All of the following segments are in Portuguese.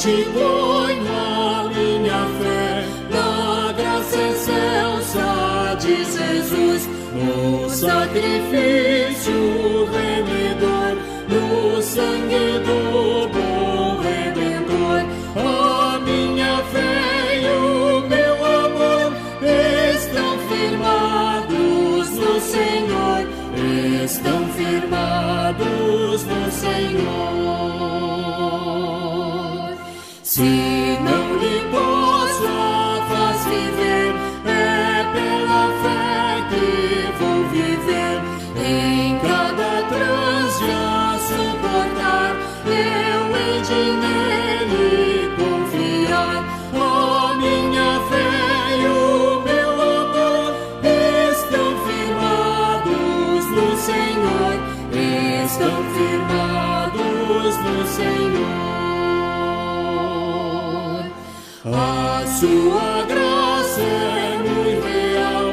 ti ponho a minha fé, na graça excelsa de Jesus, no sacrifício remidor, no sangue do bom Redentor. A minha fé e o meu amor estão firmados no Senhor, estão firmados no Senhor. Se não lhe pôs a faz viver, é pela fé que vou viver. Em cada transe a suportar, eu hei de nele confiar. A minha fé e o meu amor estão firmados no Senhor, estão firmados no Senhor. A sua graça é muito real,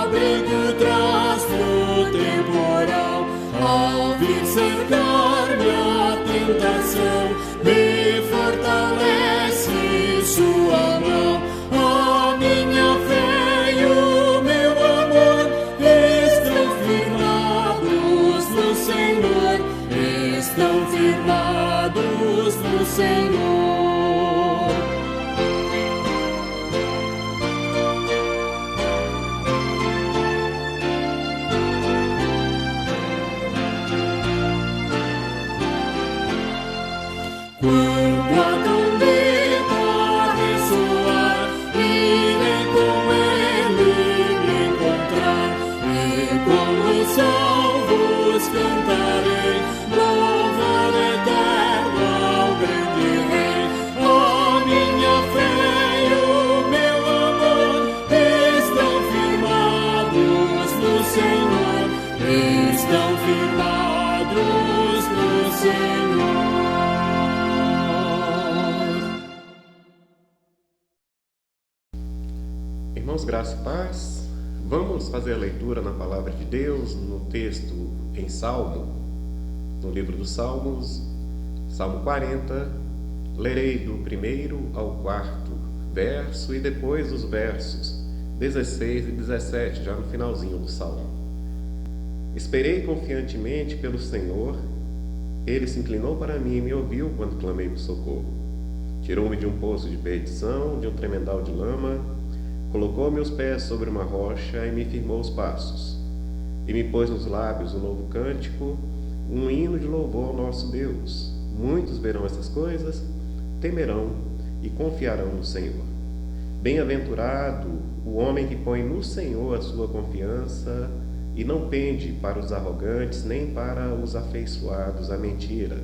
abrigo traz no temporal. Ao vir cercar-me a tentação, me fortalece sua mão. A minha fé e o meu amor estão firmados no Senhor, estão firmados no Senhor. Quando a trombeta ressoar, irei com ele me encontrar, e com os salvos cantarei, louvor eterno ao grande Rei. A minha fé e o meu amor estão firmados no Senhor, estão firmados no Senhor. Irmãos, graça e paz, vamos fazer a leitura na Palavra de Deus, no texto em Salmo, no livro dos Salmos, Salmo 40, lerei do 1º ao 4º verso e depois os versos 16 e 17, já no finalzinho do Salmo. Esperei confiantemente pelo Senhor, Ele se inclinou para mim e me ouviu quando clamei por socorro. Tirou-me de um poço de perdição, de um tremedal de lama, colocou meus pés sobre uma rocha e me firmou os passos, e me pôs nos lábios um novo cântico, um hino de louvor ao nosso Deus. Muitos verão essas coisas, temerão e confiarão no Senhor. Bem-aventurado o homem que põe no Senhor a sua confiança e não pende para os arrogantes, nem para os afeiçoados à mentira.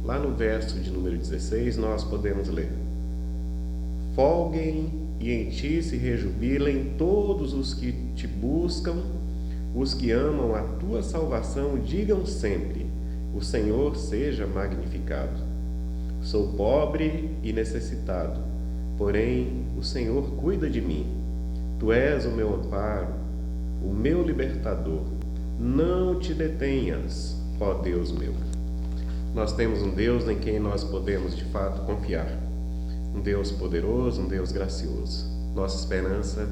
Lá no verso de número 16, nós podemos ler: folguem e em ti se rejubilem todos os que te buscam, os que amam a tua salvação, digam sempre: o Senhor seja magnificado. Sou pobre e necessitado, porém o Senhor cuida de mim. Tu és o meu amparo, o meu libertador. Não te detenhas, ó Deus meu. Nós temos um Deus em quem nós podemos de fato confiar. Um Deus poderoso, um Deus gracioso. Nossa esperança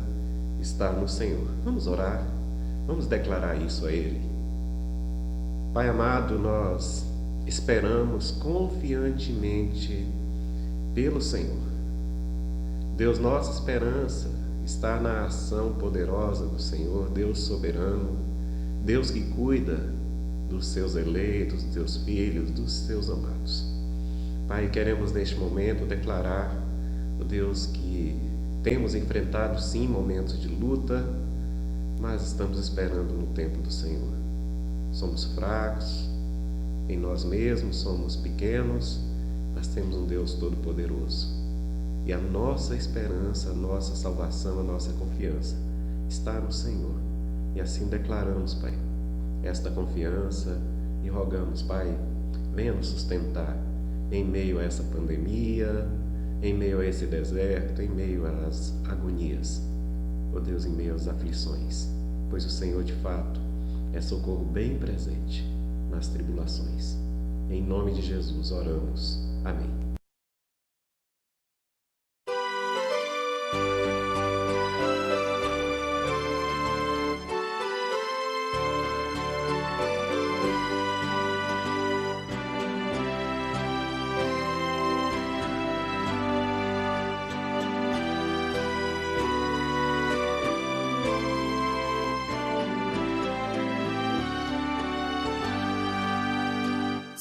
está no Senhor. Vamos orar, vamos declarar isso a Ele. Pai amado, nós esperamos confiantemente pelo Senhor. Deus, nossa esperança está na ação poderosa do Senhor, Deus soberano, Deus que cuida dos seus eleitos, dos seus filhos, dos seus amados. Pai, queremos neste momento declarar, ó Deus, que temos enfrentado sim momentos de luta, mas estamos esperando no tempo do Senhor. Somos fracos em nós mesmos, somos pequenos, mas temos um Deus todo-poderoso. E a nossa esperança, a nossa salvação, a nossa confiança está no Senhor. E assim declaramos, Pai, esta confiança e rogamos, Pai, venha nos sustentar em meio a essa pandemia, em meio a esse deserto, em meio às agonias, ó Deus, em meio às aflições, pois o Senhor de fato é socorro bem presente nas tribulações. Em nome de Jesus oramos. Amém.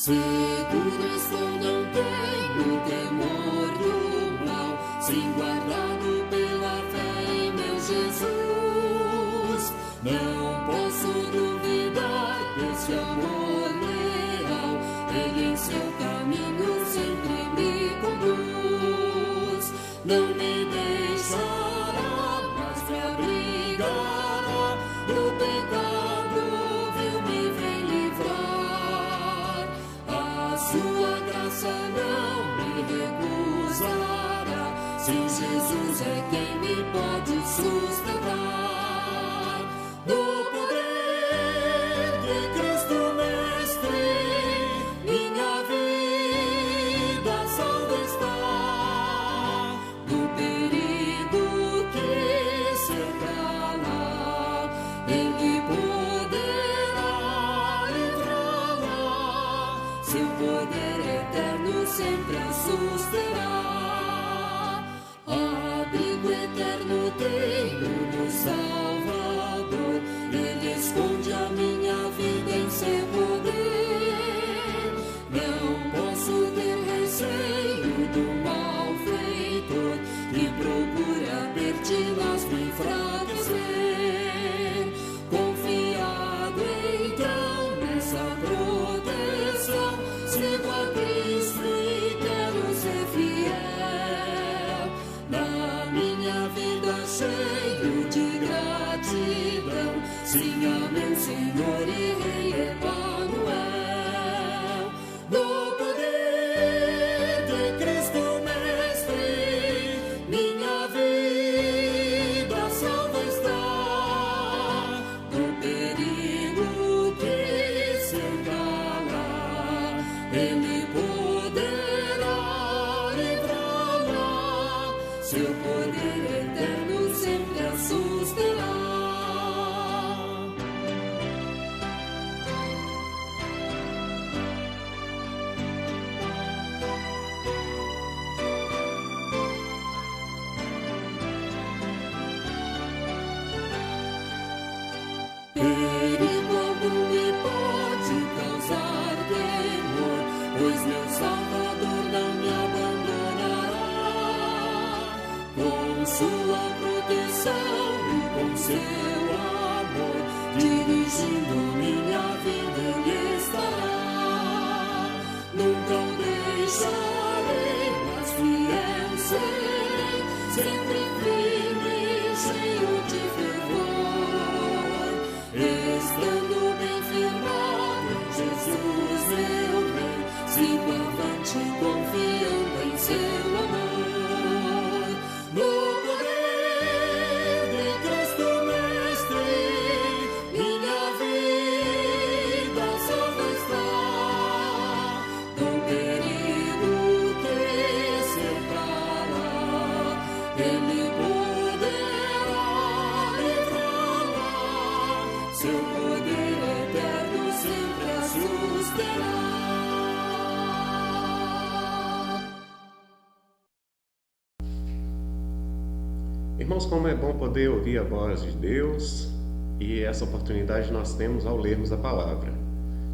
Seguro estou, não tenho temor do mal, sim, guardado pela fé em meu Jesus. Não posso duvidar desse amor leal, Ele em seu caminho sempre me conduz. Não me deixará, mas me abrigará do pecado, vil me vem livrar. A sua graça não me recusará, sim, Jesus é quem me pode sustentar. Do poder de Cristo Mestre, minha vida salva está. Do perigo que cerca-la, Ele poderá livrá-la. Seu poder eterno sempre a susterá. Abrigo eterno tenho no Salvador, Ele esconde a minha vida em seu poder. Não posso ter receio do malfeitor, que procura perdi-las me enfraquecer. Confiado então nessa proteção, sigo a Cristo e quero ser fiel. Na minha vida cheio de gratidão, sim, a meu Senhor e Rei Emanuel. Do poder de Cristo Mestre, minha vida salva está. Do perigo que cerca-la, Ele poderá livrá-la. Seu poder eterno sempre a susterá. Perigo algum me pode causar temor, pois meu Salvador não me abandonará. Com sua proteção e com seu amor, dirigindo minha vida Ele estará. Nunca o deixarei, mas fiel serei, sempre firme, cheio de fervor. Estando bem firmado em Jesus meu Rei, sigo avante confiando em seu amor. No poder de Cristo Mestre, minha vida salva está. Do perigo que cerca-la, Ele poderá livrá-la. Seu poder eterno sempre a susterá. Irmãos, como é bom poder ouvir a voz de Deus, e essa oportunidade nós temos ao lermos a palavra.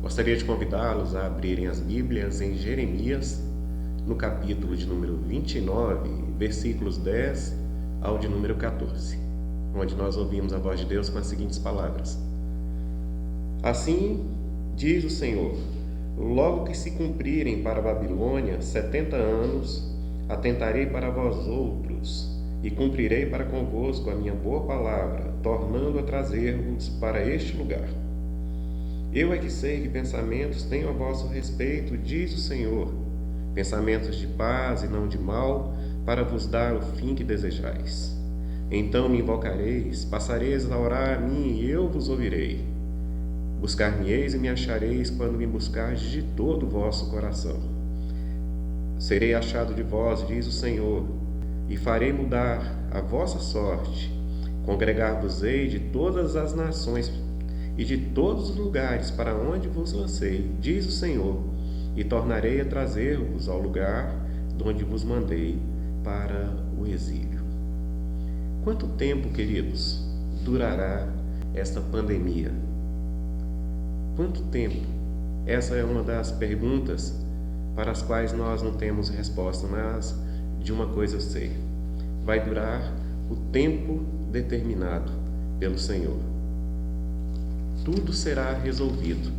Gostaria de convidá-los a abrirem as Bíblias em Jeremias, no capítulo de número 29, versículos 10 ao de número 14, onde nós ouvimos a voz de Deus com as seguintes palavras: Assim diz o Senhor: logo que se cumprirem para a Babilônia 70 anos, atentarei para vós outros, e cumprirei para convosco a minha boa palavra, tornando a trazer-vos para este lugar. Eu é que sei que pensamentos tenho a vosso respeito, diz o Senhor, pensamentos de paz e não de mal, para vos dar o fim que desejais. Então me invocareis, passareis a orar a mim, e eu vos ouvirei. Buscar-me-eis e me achareis quando me buscardes de todo o vosso coração. Serei achado de vós, diz o Senhor, e farei mudar a vossa sorte. Congregar-vos-ei de todas as nações e de todos os lugares para onde vos lancei, diz o Senhor, e tornarei a trazer-vos ao lugar de onde vos mandei para o exílio. Quanto tempo, queridos, durará esta pandemia? Quanto tempo Essa é uma das perguntas para as quais nós não temos resposta, mas de uma coisa eu sei: vai durar o tempo determinado pelo Senhor. Tudo será resolvido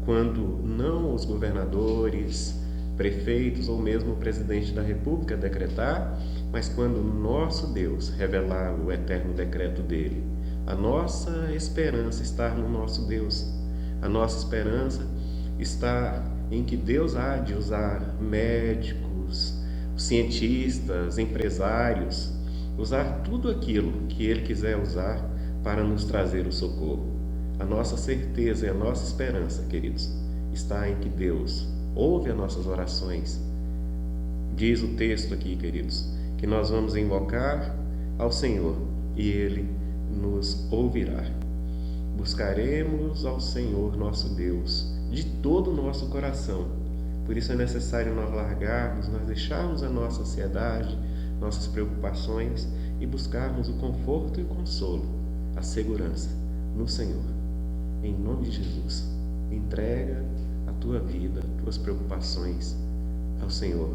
quando não os governadores, prefeitos ou mesmo o presidente da República decretar, mas quando nosso Deus revelar o eterno decreto dele. A nossa esperança está no nosso Deus. A nossa esperança está em que Deus há de usar médicos, cientistas, empresários, usar tudo aquilo que Ele quiser usar para nos trazer o socorro. A nossa certeza e a nossa esperança, queridos, está em que Deus ouve as nossas orações. Diz o texto aqui, queridos, que nós vamos invocar ao Senhor e Ele nos ouvirá. Buscaremos ao Senhor nosso Deus de todo o nosso coração. Por isso é necessário nós largarmos, nós deixarmos a nossa ansiedade, nossas preocupações e buscarmos o conforto e o consolo, a segurança no Senhor. Em nome de Jesus, entrega a tua vida, tuas preocupações ao Senhor.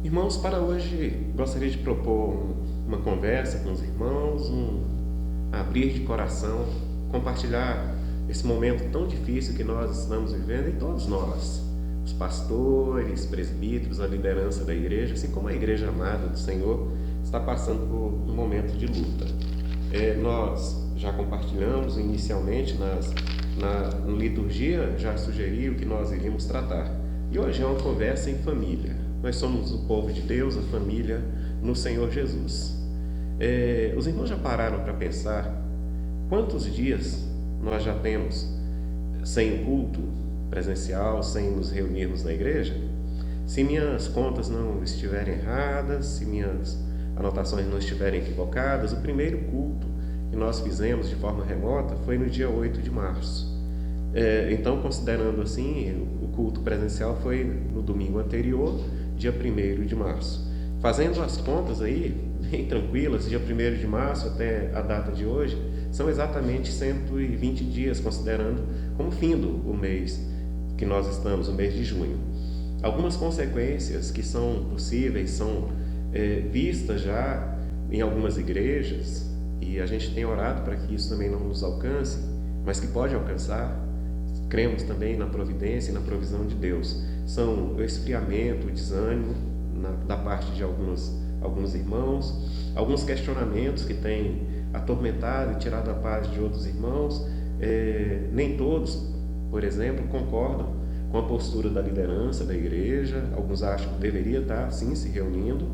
Irmãos, para hoje gostaria de propor uma conversa com os irmãos, abrir de coração, compartilhar esse momento tão difícil que nós estamos vivendo, e todos nós os pastores, presbíteros, a liderança da igreja, assim como a igreja amada do Senhor, está passando por um momento de luta. Nós já compartilhamos inicialmente na liturgia, já sugeri o que nós iríamos tratar. E hoje é uma conversa em família. Nós somos o povo de Deus, a família no Senhor Jesus. Os irmãos já pararam para pensar quantos dias nós já temos sem o culto presencial, sem nos reunirmos na igreja? Se minhas contas não estiverem erradas, se minhas anotações não estiverem equivocadas, o primeiro culto que nós fizemos de forma remota foi no dia 8 de março. Então, considerando assim, o culto presencial foi no domingo anterior, dia 1º de março. Fazendo as contas aí, bem tranquilas, dia 1º de março até a data de hoje, são exatamente 120 dias, considerando como findo o mês que nós estamos, o mês de junho. Algumas consequências que são possíveis, são vistas já em algumas igrejas, e a gente tem orado para que isso também não nos alcance, mas que pode alcançar. Cremos também na providência e na provisão de Deus. São o esfriamento, o desânimo da parte de alguns irmãos, alguns questionamentos que têm atormentado e tirado a paz de outros irmãos. Nem todos, por exemplo, concordam com a postura da liderança da igreja. Alguns acham que deveria estar sim se reunindo.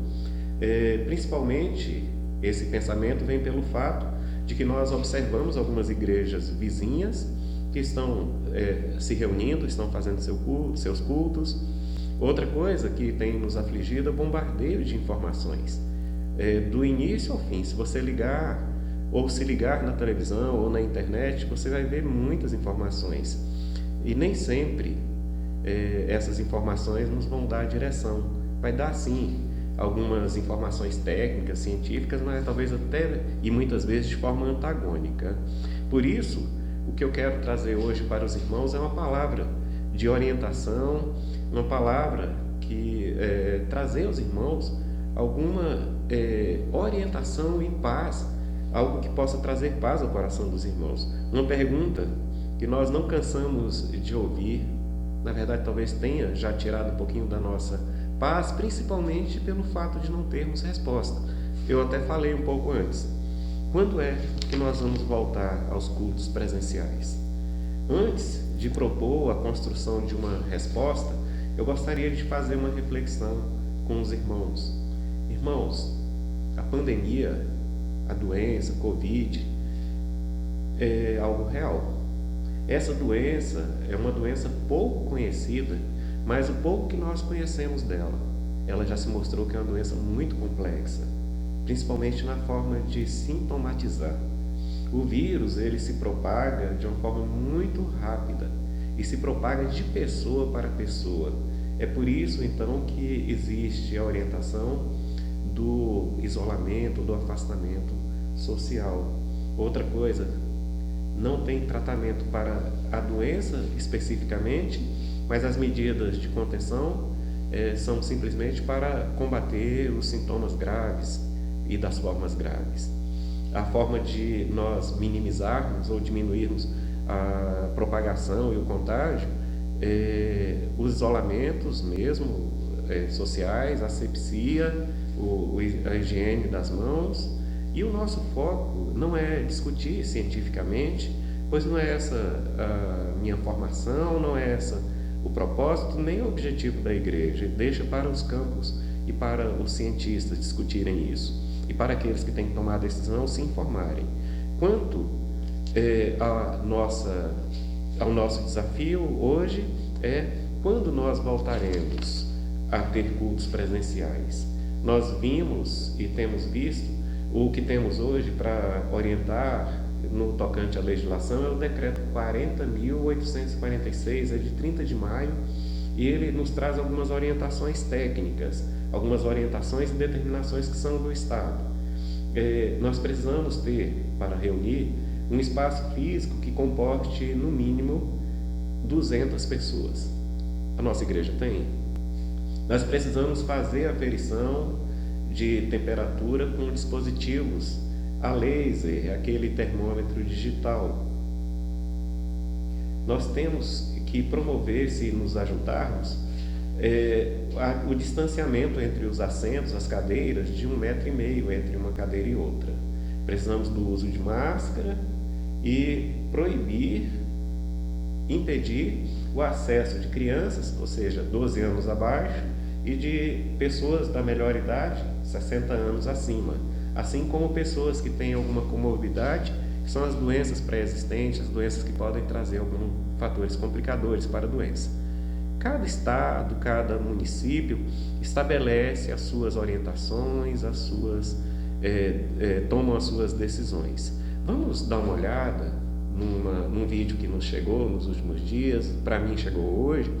Principalmente esse pensamento vem pelo fato de que nós observamos algumas igrejas vizinhas que estão se reunindo, estão fazendo seus cultos. Outra coisa que tem nos afligido é o bombardeio de informações. Do início ao fim, se você ligar ou se ligar na televisão ou na internet, você vai ver muitas informações. E nem sempre essas informações nos vão dar direção. Vai dar sim algumas informações técnicas, científicas, mas talvez até e muitas vezes de forma antagônica. Por isso, o que eu quero trazer hoje para os irmãos é uma palavra de orientação, uma palavra que trazer aos irmãos alguma orientação e paz, algo que possa trazer paz ao coração dos irmãos. Uma pergunta que nós não cansamos de ouvir, na verdade talvez tenha já tirado um pouquinho da nossa paz, principalmente pelo fato de não termos resposta. Eu até falei um pouco antes. Quando é que nós vamos voltar aos cultos presenciais? Antes de propor a construção de uma resposta, eu gostaria de fazer uma reflexão com os irmãos. Irmãos, a pandemia, a doença, Covid, é algo real. Essa doença é uma doença pouco conhecida, mas o pouco que nós conhecemos dela, ela já se mostrou que é uma doença muito complexa, principalmente na forma de sintomatizar. O vírus, ele se propaga de uma forma muito rápida e se propaga de pessoa para pessoa. É por isso, então, que existe a orientação do isolamento, do afastamento social. Outra coisa, não tem tratamento para a doença especificamente, mas as medidas de contenção são simplesmente para combater os sintomas graves e das formas graves. A forma de nós minimizarmos ou diminuirmos a propagação e o contágio, os isolamentos mesmo, sociais, a asepsia, a higiene das mãos. E o nosso foco não é discutir cientificamente, pois não é essa a minha formação, não é essa o propósito, nem o objetivo da igreja. Deixa para os campos e para os cientistas discutirem isso, e para aqueles que têm que tomar a decisão se informarem. Quanto ao nosso desafio hoje quando nós voltaremos a ter cultos presenciais. Nós vimos e temos visto o que temos hoje para orientar no tocante à legislação é o decreto 40.846, de 30 de maio, e ele nos traz algumas orientações técnicas, algumas orientações e determinações que são do Estado. Nós precisamos ter, para reunir, um espaço físico que comporte, no mínimo, 200 pessoas. A nossa igreja tem. Nós precisamos fazer a aferição de temperatura com dispositivos a laser, aquele termômetro digital. Nós temos que promover, se nos ajuntarmos, o distanciamento entre os assentos, as cadeiras, de 1,5 m entre uma cadeira e outra. Precisamos do uso de máscara e impedir o acesso de crianças, ou seja, 12 anos abaixo, e de pessoas da melhor idade, 60 anos acima, assim como pessoas que têm alguma comorbidade, que são as doenças pré-existentes, as doenças que podem trazer alguns fatores complicadores para a doença. Cada estado, cada município estabelece as suas orientações, tomam as suas decisões. Vamos dar uma olhada num vídeo que nos chegou nos últimos dias, para mim chegou hoje,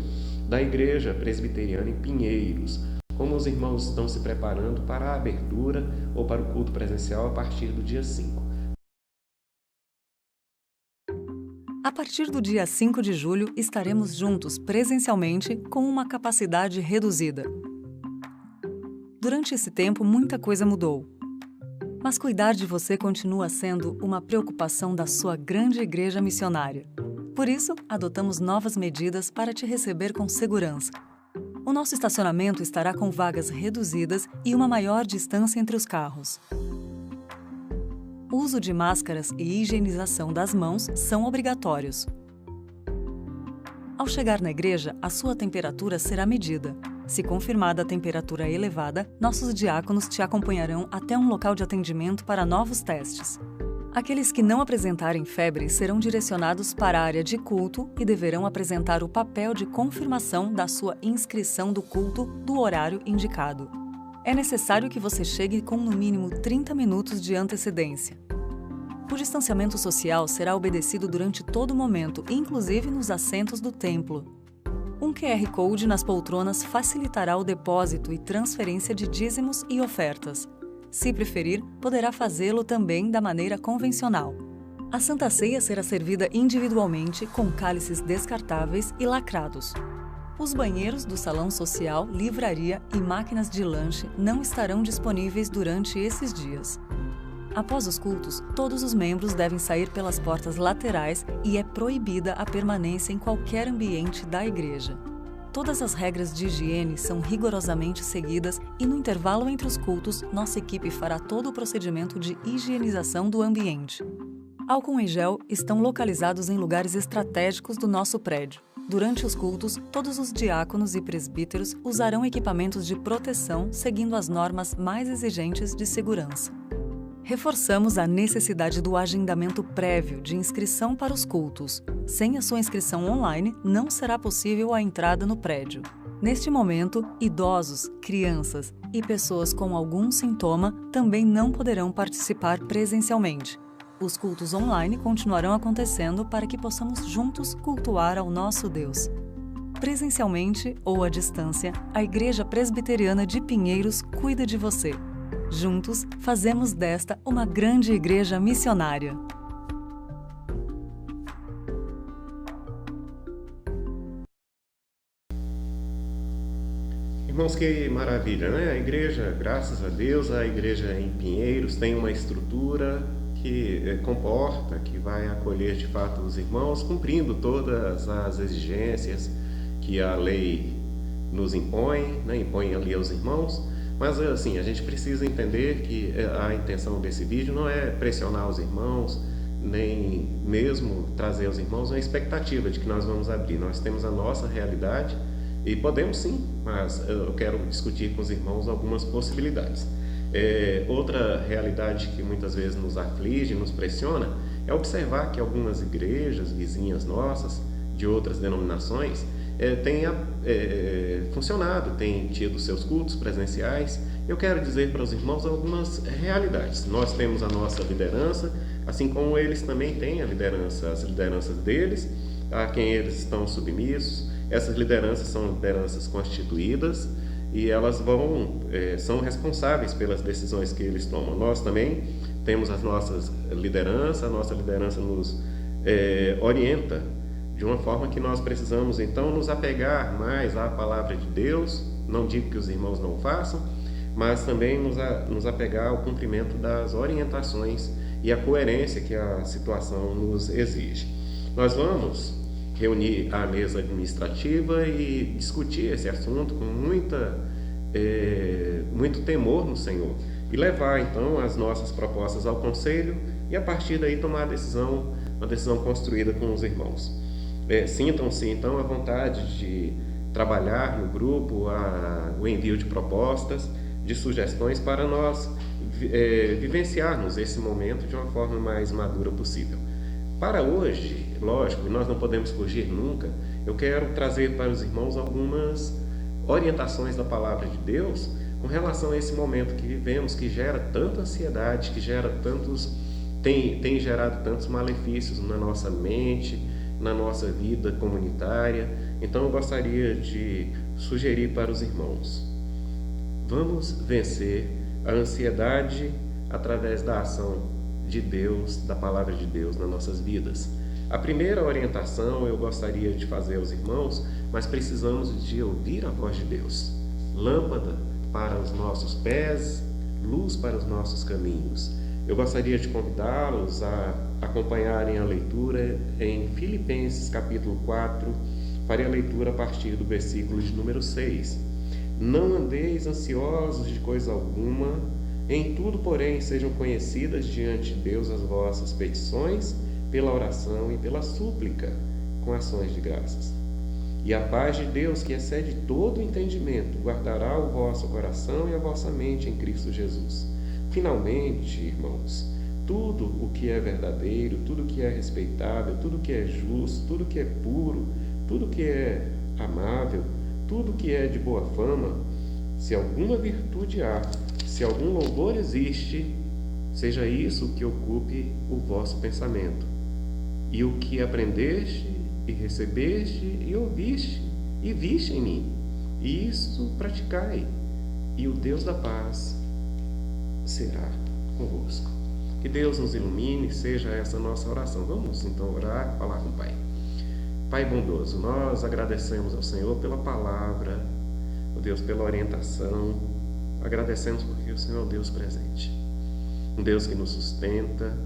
da Igreja Presbiteriana em Pinheiros, como os irmãos estão se preparando para a abertura ou para o culto presencial a partir do dia 5. A partir do dia 5 de julho, estaremos juntos presencialmente com uma capacidade reduzida. Durante esse tempo, muita coisa mudou. Mas cuidar de você continua sendo uma preocupação da sua grande igreja missionária. Por isso, adotamos novas medidas para te receber com segurança. O nosso estacionamento estará com vagas reduzidas e uma maior distância entre os carros. O uso de máscaras e higienização das mãos são obrigatórios. Ao chegar na igreja, a sua temperatura será medida. Se confirmada a temperatura elevada, nossos diáconos te acompanharão até um local de atendimento para novos testes. Aqueles que não apresentarem febre serão direcionados para a área de culto e deverão apresentar o papel de confirmação da sua inscrição do culto do horário indicado. É necessário que você chegue com no mínimo 30 minutos de antecedência. O distanciamento social será obedecido durante todo o momento, inclusive nos assentos do templo. Um QR Code nas poltronas facilitará o depósito e transferência de dízimos e ofertas. Se preferir, poderá fazê-lo também da maneira convencional. A Santa Ceia será servida individualmente com cálices descartáveis e lacrados. Os banheiros do salão social, livraria e máquinas de lanche não estarão disponíveis durante esses dias. Após os cultos, todos os membros devem sair pelas portas laterais e é proibida a permanência em qualquer ambiente da igreja. Todas as regras de higiene são rigorosamente seguidas e no intervalo entre os cultos, nossa equipe fará todo o procedimento de higienização do ambiente. Álcool em gel estão localizados em lugares estratégicos do nosso prédio. Durante os cultos, todos os diáconos e presbíteros usarão equipamentos de proteção seguindo as normas mais exigentes de segurança. Reforçamos a necessidade do agendamento prévio de inscrição para os cultos. Sem a sua inscrição online, não será possível a entrada no prédio. Neste momento, idosos, crianças e pessoas com algum sintoma também não poderão participar presencialmente. Os cultos online continuarão acontecendo para que possamos juntos cultuar ao nosso Deus. Presencialmente ou à distância, a Igreja Presbiteriana de Pinheiros cuida de você. Juntos, fazemos desta uma grande igreja missionária. Irmãos, que maravilha, né? A igreja, graças a Deus, a igreja em Pinheiros tem uma estrutura que comporta, que vai acolher de fato os irmãos, cumprindo todas as exigências que a lei nos impõe, né? Impõe ali aos irmãos. Mas assim, a gente precisa entender que a intenção desse vídeo não é pressionar os irmãos, nem mesmo trazer aos irmãos uma expectativa de que nós vamos abrir. Nós temos a nossa realidade e podemos sim, mas eu quero discutir com os irmãos algumas possibilidades. Outra realidade que muitas vezes nos aflige, nos pressiona, é observar que algumas igrejas vizinhas nossas, de outras denominações, tenha funcionado, tem tido seus cultos presenciais. Eu quero dizer para os irmãos algumas realidades. Nós temos a nossa liderança, assim como eles também têm a liderança, as lideranças deles, a quem eles estão submissos. Essas lideranças são lideranças constituídas e elas são responsáveis pelas decisões que eles tomam. Nós também temos as nossas lideranças, a nossa liderança nos orienta de uma forma que nós precisamos então nos apegar mais à palavra de Deus. Não digo que os irmãos não façam, mas também nos apegar ao cumprimento das orientações e à coerência que a situação nos exige. Nós vamos reunir a mesa administrativa e discutir esse assunto com muito temor no Senhor e levar então as nossas propostas ao conselho e a partir daí tomar uma decisão construída com os irmãos. Sintam-se então à vontade de trabalhar no grupo o envio de propostas, de sugestões para nós vivenciarmos esse momento de uma forma mais madura possível. Para hoje, lógico, nós não podemos fugir nunca, eu quero trazer para os irmãos algumas orientações da Palavra de Deus com relação a esse momento que vivemos, que gera tanta ansiedade, que tem gerado tantos malefícios na nossa mente, na nossa vida comunitária. Então eu gostaria de sugerir para os irmãos: vamos vencer a ansiedade através da ação de Deus, da Palavra de Deus nas nossas vidas. A primeira orientação eu gostaria de fazer aos irmãos, mas precisamos de ouvir a voz de Deus. Lâmpada para os nossos pés, luz para os nossos caminhos. Eu gostaria de convidá-los a acompanharem a leitura em Filipenses capítulo 4, farei a leitura a partir do versículo de número 6. Não andeis ansiosos de coisa alguma, em tudo, porém, sejam conhecidas diante de Deus as vossas petições, pela oração e pela súplica, com ações de graças. E a paz de Deus, que excede todo o entendimento, guardará o vosso coração e a vossa mente em Cristo Jesus. Finalmente, irmãos, tudo o que é verdadeiro, tudo o que é respeitável, tudo o que é justo, tudo o que é puro, tudo o que é amável, tudo o que é de boa fama, se alguma virtude há, se algum louvor existe, seja isso que ocupe o vosso pensamento. E o que aprendeste, e recebeste, e ouviste, e viste em mim, e isso praticai, e o Deus da paz será convosco. Que Deus nos ilumine, seja essa nossa oração. Vamos então orar, falar com o Pai. Pai bondoso, nós agradecemos ao Senhor pela palavra, ó Deus, pela orientação. Agradecemos porque o Senhor é um Deus presente, um Deus que nos sustenta,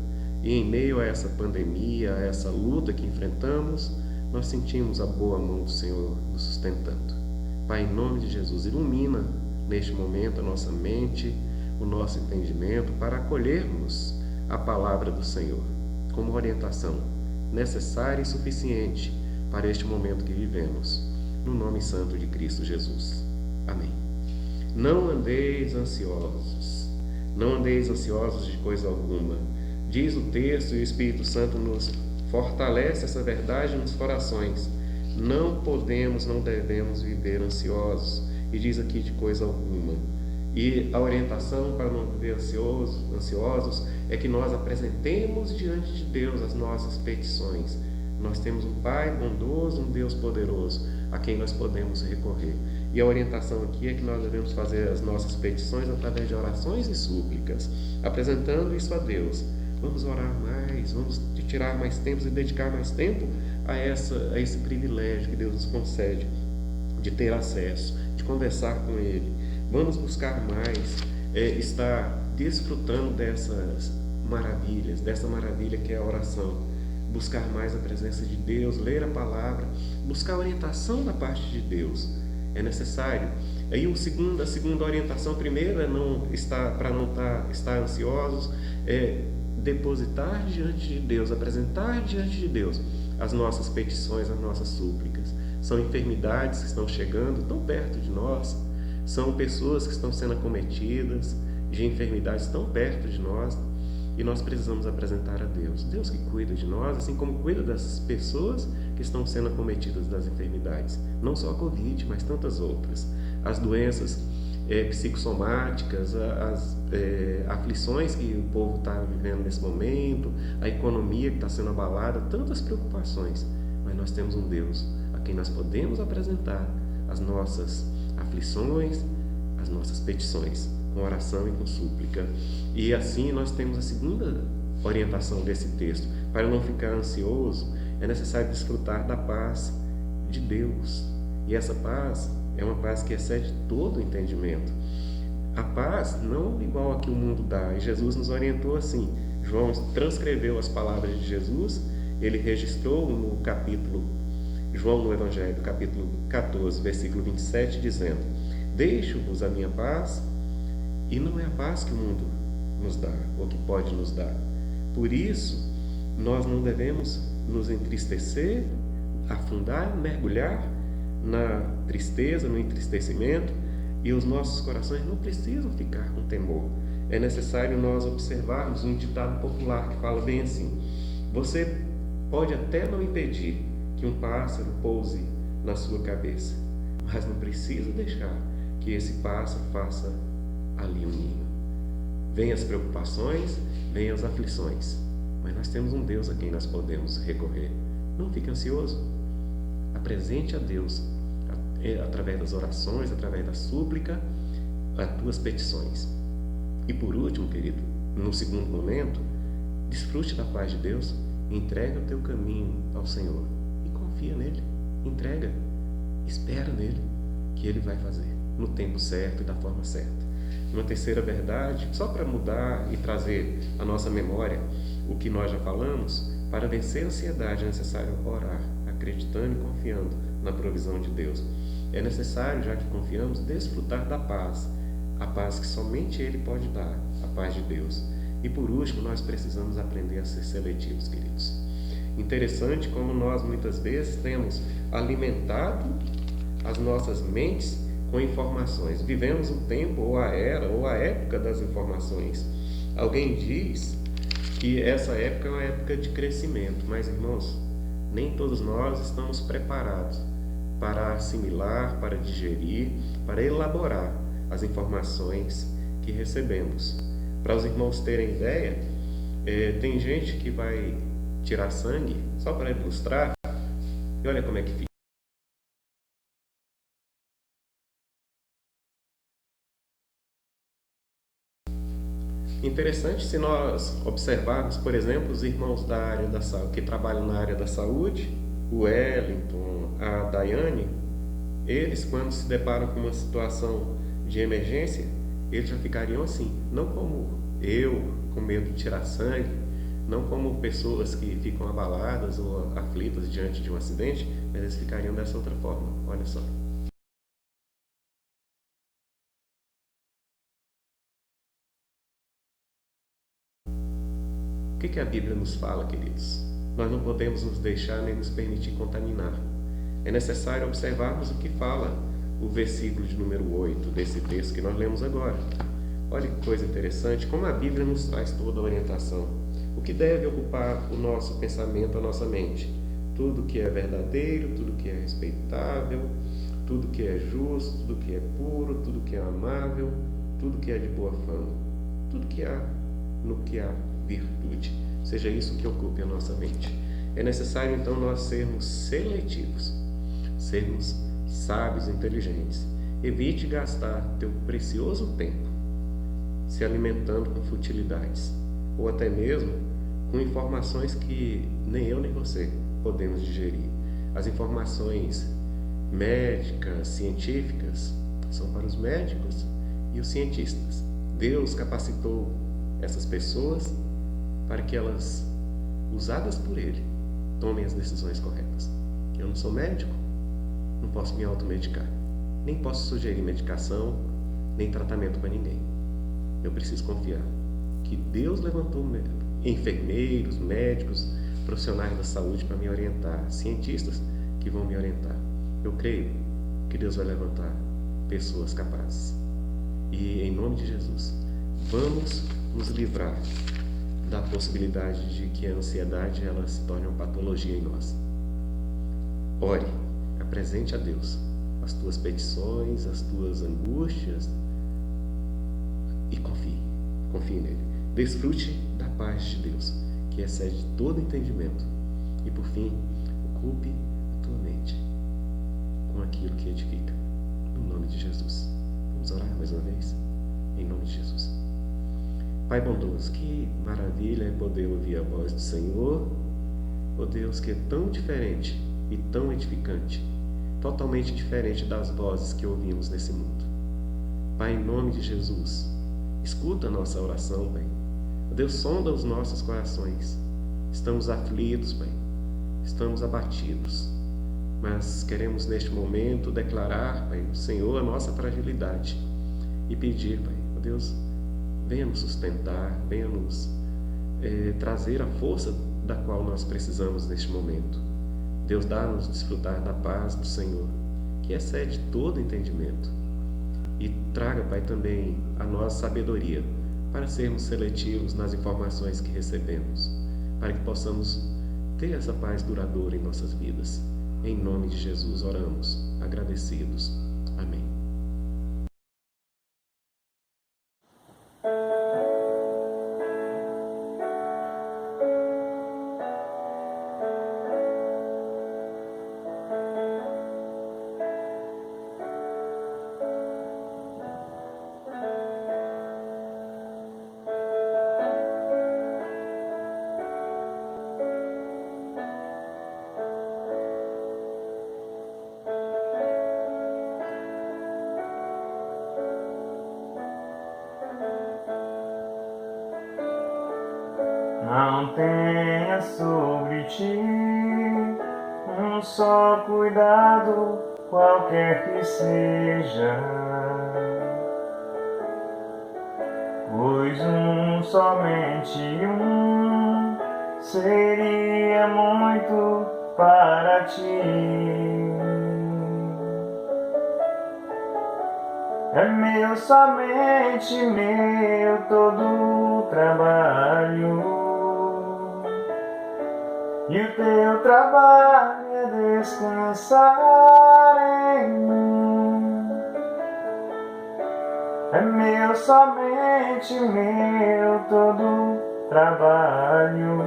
e em meio a essa pandemia, a essa luta que enfrentamos, nós sentimos a boa mão do Senhor nos sustentando. Pai, em nome de Jesus, ilumina neste momento a nossa mente, o nosso entendimento, para acolhermos a palavra do Senhor como orientação necessária e suficiente para este momento que vivemos. No nome santo de Cristo Jesus. Amém. Não andeis ansiosos de coisa alguma. Diz o texto, e o Espírito Santo nos fortalece essa verdade nos corações. Não podemos, não devemos viver ansiosos. E diz aqui de coisa alguma. E a orientação para não viver ansiosos é que nós apresentemos diante de Deus as nossas petições. Nós temos um Pai bondoso, um Deus poderoso, a quem nós podemos recorrer. E a orientação aqui é que nós devemos fazer as nossas petições através de orações e súplicas, apresentando isso a Deus. Vamos orar mais, vamos tirar mais tempo e dedicar mais tempo a esse privilégio que Deus nos concede de ter acesso, de conversar com Ele. Vamos buscar mais estar desfrutando dessas maravilhas, dessa maravilha que é a oração. Buscar mais a presença de Deus, ler a palavra, buscar a orientação da parte de Deus. É necessário. Aí a segunda orientação, primeiro, para não estar ansiosos, é depositar diante de Deus, apresentar diante de Deus as nossas petições, as nossas súplicas. São enfermidades que estão chegando tão perto de nós, são pessoas que estão sendo acometidas de enfermidades tão perto de nós, e nós precisamos apresentar a Deus. Deus que cuida de nós, assim como cuida dessas pessoas que estão sendo acometidas das enfermidades. Não só a Covid, mas tantas outras. As doenças psicossomáticas, as aflições que o povo está vivendo nesse momento, a economia que está sendo abalada, tantas preocupações. Mas nós temos um Deus a quem nós podemos apresentar as nossas aflições, as nossas petições, com oração e com súplica. E assim nós temos a segunda orientação desse texto. Para não ficar ansioso, é necessário desfrutar da paz de Deus. E essa paz é uma paz que excede todo o entendimento. A paz não igual a que o mundo dá. E Jesus nos orientou assim. João transcreveu as palavras de Jesus. Ele registrou no capítulo João no Evangelho, capítulo 14, versículo 27, dizendo: deixo-vos a minha paz, e não é a paz que o mundo nos dá, ou que pode nos dar. Por isso, nós não devemos nos entristecer, afundar, mergulhar na tristeza, no entristecimento, e os nossos corações não precisam ficar com temor. É necessário nós observarmos um ditado popular que fala bem assim: você pode até não impedir que um pássaro pouse na sua cabeça, mas não precisa deixar que esse pássaro faça ali um ninho. Vêm as preocupações, vêm as aflições, mas nós temos um Deus a quem nós podemos recorrer. Não fique ansioso. Apresente a Deus, através das orações, através da súplica, as tuas petições. E por último, querido, no segundo momento, desfrute da paz de Deus, entrega o teu caminho ao Senhor e confia nele. Entrega, espera nele, que ele vai fazer no tempo certo e da forma certa. Uma terceira verdade, só para mudar e trazer à nossa memória o que nós já falamos: para vencer a ansiedade é necessário orar, acreditando e confiando na provisão de Deus. É necessário, já que confiamos, desfrutar da paz, a paz que somente Ele pode dar, a paz de Deus. E por último, nós precisamos aprender a ser seletivos, queridos. Interessante como nós muitas vezes temos alimentado as nossas mentes com informações. Vivemos o tempo, ou a era, ou a época das informações. Alguém diz que essa época é uma época de crescimento, mas, irmãos, nem todos nós estamos preparados para assimilar, para digerir, para elaborar as informações que recebemos. Para os irmãos terem ideia, tem gente que vai tirar sangue, só para ilustrar, e olha como é que fica. Interessante se nós observarmos, por exemplo, os irmãos da área da saúde, que trabalham na área da saúde, o Wellington, a Daiane, eles, quando se deparam com uma situação de emergência, eles já ficariam assim, não como eu, com medo de tirar sangue, não como pessoas que ficam abaladas ou aflitas diante de um acidente, mas eles ficariam dessa outra forma. Olha só. O que a Bíblia nos fala, queridos? Nós não podemos nos deixar nem nos permitir contaminar. É necessário observarmos o que fala o versículo de número 8 desse texto que nós lemos agora. Olha que coisa interessante, como a Bíblia nos traz toda a orientação. O que deve ocupar o nosso pensamento, a nossa mente? Tudo que é verdadeiro, tudo que é respeitável, tudo que é justo, tudo que é puro, tudo que é amável, tudo que é de boa fama, tudo que há no que há virtude. Seja isso que ocupe a nossa mente. É necessário então nós sermos seletivos, sermos sábios e inteligentes. Evite gastar teu precioso tempo se alimentando com futilidades, ou até mesmo com informações que nem eu nem você podemos digerir. As informações médicas, científicas, são para os médicos e os cientistas. Deus capacitou essas pessoas para que elas, usadas por Ele, tomem as decisões corretas. Eu não sou médico, não posso me automedicar, nem posso sugerir medicação, nem tratamento para ninguém. Eu preciso confiar que Deus levantou enfermeiros, médicos, profissionais da saúde para me orientar, cientistas que vão me orientar. Eu creio que Deus vai levantar pessoas capazes. E em nome de Jesus, vamos nos livrar da possibilidade de que a ansiedade ela se torne uma patologia em nós. Ore, apresente a Deus as tuas petições, as tuas angústias e confie nele. Desfrute da paz de Deus, que excede todo entendimento. E por fim, ocupe a tua mente com aquilo que edifica. No nome de Jesus. Vamos orar mais uma vez? Em nome de Jesus. Pai bondoso, que maravilha é poder ouvir a voz do Senhor, ó Deus, que é tão diferente e tão edificante, totalmente diferente das vozes que ouvimos nesse mundo. Pai, em nome de Jesus, escuta a nossa oração, Pai. Ó Deus, sonda os nossos corações. Estamos aflitos, Pai. Estamos abatidos. mas queremos neste momento declarar, Pai, o Senhor a nossa fragilidade e pedir, Pai, ó Deus, venha nos sustentar, venha nos trazer a força da qual nós precisamos neste momento. Deus, dá-nos desfrutar da paz do Senhor, que excede todo entendimento. E traga, Pai, também a nós sabedoria para sermos seletivos nas informações que recebemos, para que possamos ter essa paz duradoura em nossas vidas. Em nome de Jesus oramos, agradecidos. Amém. Não tenha sobre ti um só cuidado, qualquer que seja, pois somente seria muito para ti. É meu, somente meu, todo o trabalho. E o teu trabalho é descansar em mim. É meu, somente meu, todo trabalho.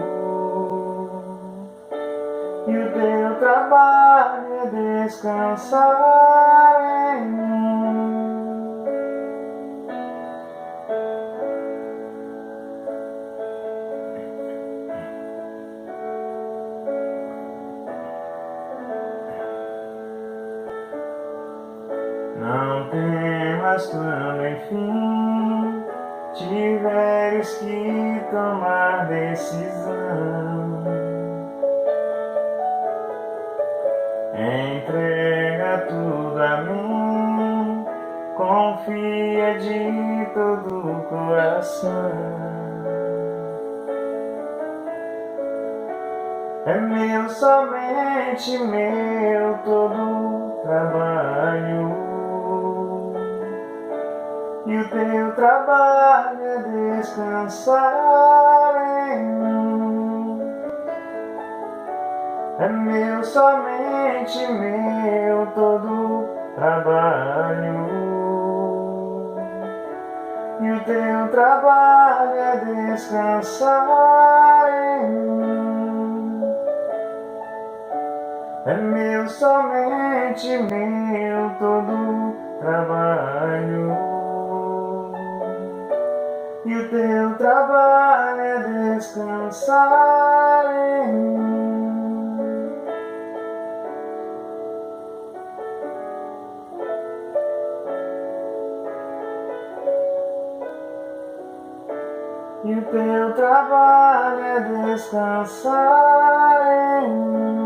E o teu trabalho é descansar em mim. Não temas quando enfim tiveres que tomar decisão. Entrega tudo a mim, confia de todo o coração. É meu, somente meu, todo trabalho. E o teu trabalho é descansar em mim. É meu, somente meu, todo trabalho. E o teu trabalho é descansar em mim. É meu, somente meu, todo trabalho. E o teu trabalho é descansar em mim. E o teu trabalho é descansar em mim.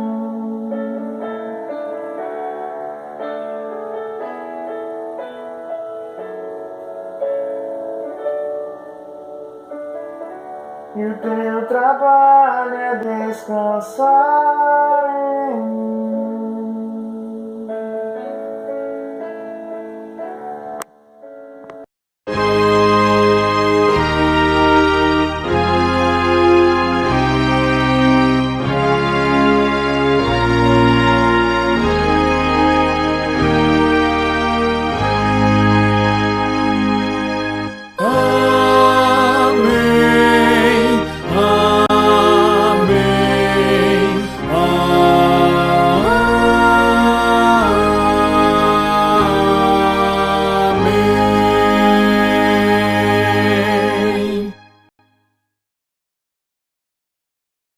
E o teu trabalho é descansar em